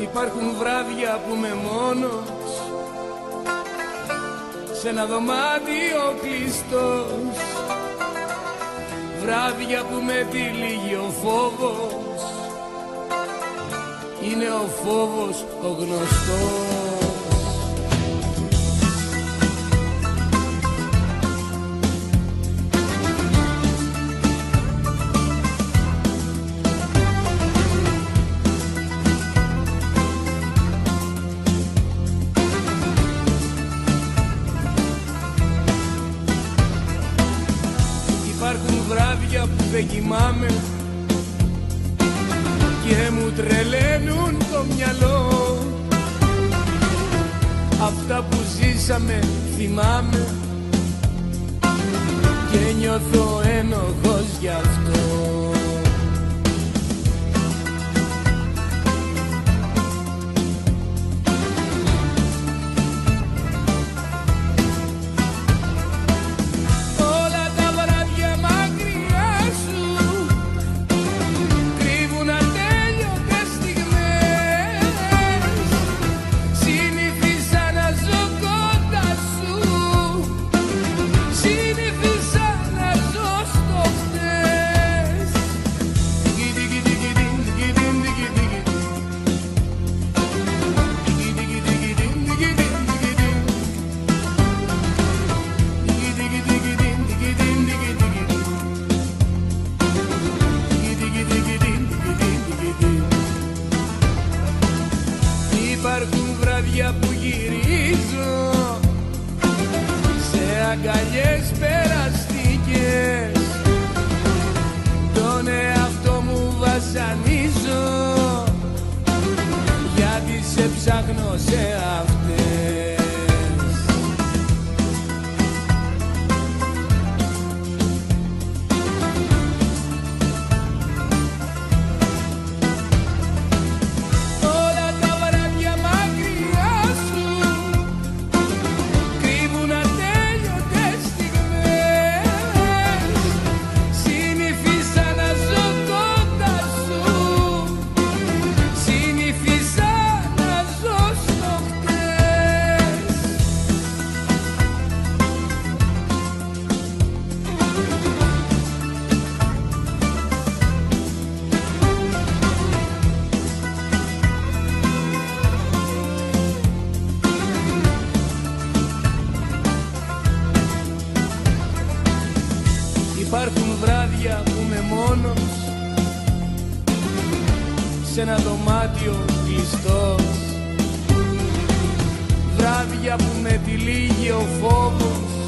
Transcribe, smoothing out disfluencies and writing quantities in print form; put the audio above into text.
Υπάρχουν βράδια που είμαι μόνος σε ένα δωμάτιο κλειστός, βράδια που με τυλίγει ο φόβος, είναι ο φόβος ο γνωστός. Υπάρχουν βράδια που δεν κοιμάμαι και μου τρελαίνουν το μυαλό. Αυτά που ζήσαμε θυμάμαι και νιώθω ένοχος γι' αυτό. Υπάρχουν βράδια που γυρίζω σε αγκαλιές περαστικές, τον εαυτό μου βασανίζω γιατί σε ψάχνω σε αυτές. Υπάρχουν βράδια που είμαι μόνος σε ένα δωμάτιο κλειστός, βράδια που με τυλίγει ο φόβος,